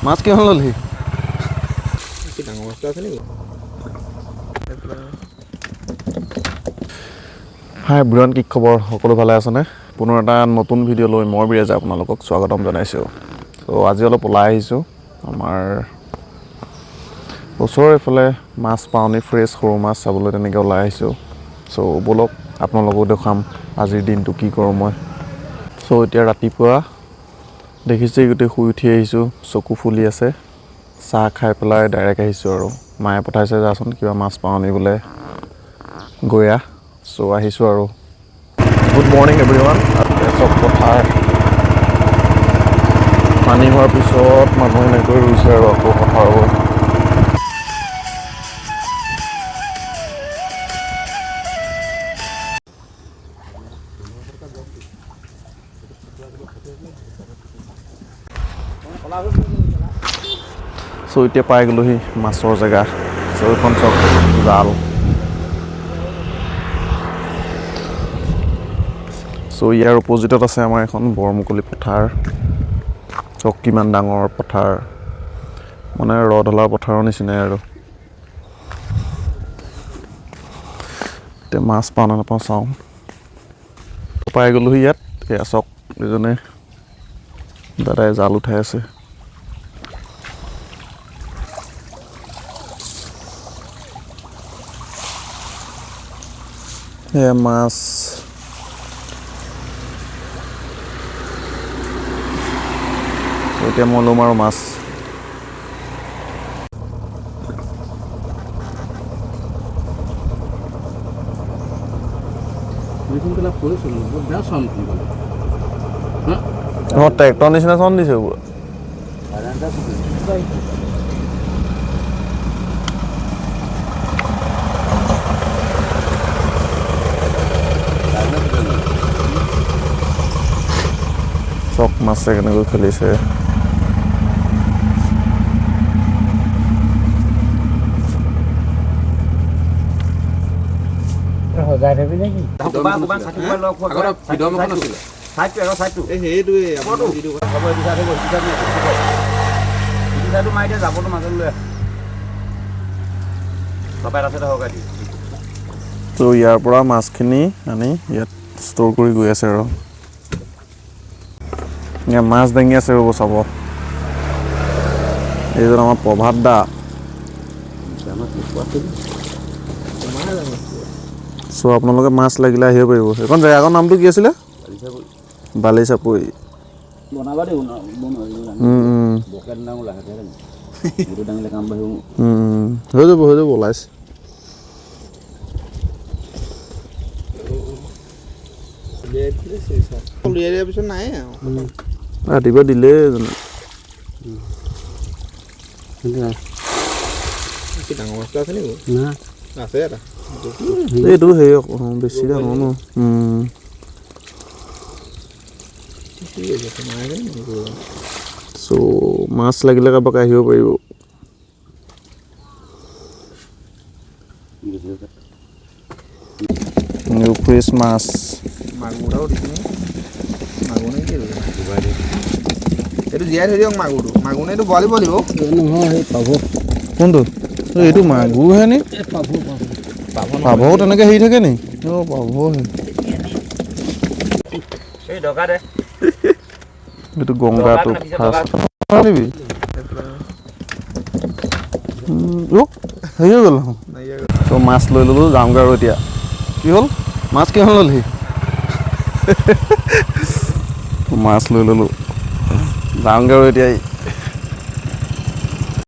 মাছ কিমান ল'লি? ডাঙৰ মাছটো আছে নেকি? হাই ব্ৰিয়ান, কি খবৰ? সকলো ভালে আছেনে? পুনৰ এটা নতুন ভিডিঅ' লৈ মই বিৰাজে আপোনালোকক স্বাগতম জনাইছোঁ। ত' আজি অলপ ওলাই আহিছোঁ আমাৰ ওচৰৰ এইফালে মাছ পাওঁনি, ফ্ৰেছ সৰু মাছ চাবলৈ তেনেকৈ ওলাই আহিছোঁ। চ' ব'লক আপোনালোকো দেখাম আজিৰ দিনটো কি কৰোঁ মই। চ' এতিয়া ৰাতিপুৱা দেখিছেই গোটেই শুই উঠি আহিছোঁ, চকু ফুলি আছে। চাহ খাই পেলাই ডাইৰেক্ট আহিছোঁ আৰু মায়ে পঠাইছে যাচোন কিবা মাছ পাওঁনি বোলে গৈ আহ। চ' আহিছোঁ আৰু গুড মৰ্ণিং এভৰিৱান। চব পথাৰ পানী হোৱাৰ পিছত মানুহ এনেকৈ ৰুইছে আৰু আকৌ পথাৰবোৰ। চ' এতিয়া পাই গ'লোহি মাছৰ জেগা। চ' এইখন চব জাল। চ' ইয়াৰ অপজিটত আছে আমাৰ এখন বৰমুকলি পথাৰ। চক কিমান ডাঙৰ পথাৰ, মানে ৰধলা পথাৰৰ নিচিনাই আৰু। এতিয়া মাছ পাওঁ নে নাপাওঁ চাওঁ। পাই গ'লোহি ইয়াত। এয়া চক এজনে দাদাই জাল উঠাই আছে। এয়া মাছ। এতিয়া মই ল'ম আৰু মাছ। ট্ৰেক্টৰ নিচিনা চন দিছে পুৰা। চক মাছে কেনেকৈ খেলিছে। সজাই থবি নেকি? তো ইয়াৰ পৰা মাছখিনি আনি ইয়াত ষ্ট'ৰ কৰি গৈ আছে আৰু ইয়াত মাছ দাঙি আছে ৰ'ব চাব। এইজন আমাৰ প্ৰভাত দা। চ' আপোনালোকে মাছ লাগিলে আহিব পাৰিব। এইখন জেগাৰ নামটো কি আছিলে? বালিচাপৰি। হৈ যাব ওলাইছে। ৰাতিপুৱা দিলে ডাঙৰ মাছটো আছে নেকি? আছে এটা। এইটো হেৰি বেছি ডাঙৰ ন। চ' মাছ লাগিলে কাৰোবাক আহিব পাৰিব। ফ্ৰেছ মাছ। এইটো জীয়াই থৈ দিয়ক মাগুৰটো। মাগুৰ নে এইটো বৰালি বলিব? নহয়, সেই পাভ। কোনটো? এইটো মাগুৰহে নি? পাভও তেনেকৈ হেৰি থাকে নি? অঁ পাভহে। এইটো গংগাটো ফাৰ্ষ্ট নিবি। হেৰি হৈ গ'ল। তো মাছ লৈ ল'লোঁ, যাওঁগৈ আৰু এতিয়া। কি হ'ল? মাছ কিমান ল'লি? মাছ লৈ ল'লোঁ, যাওঁগৈ আৰু এতিয়া।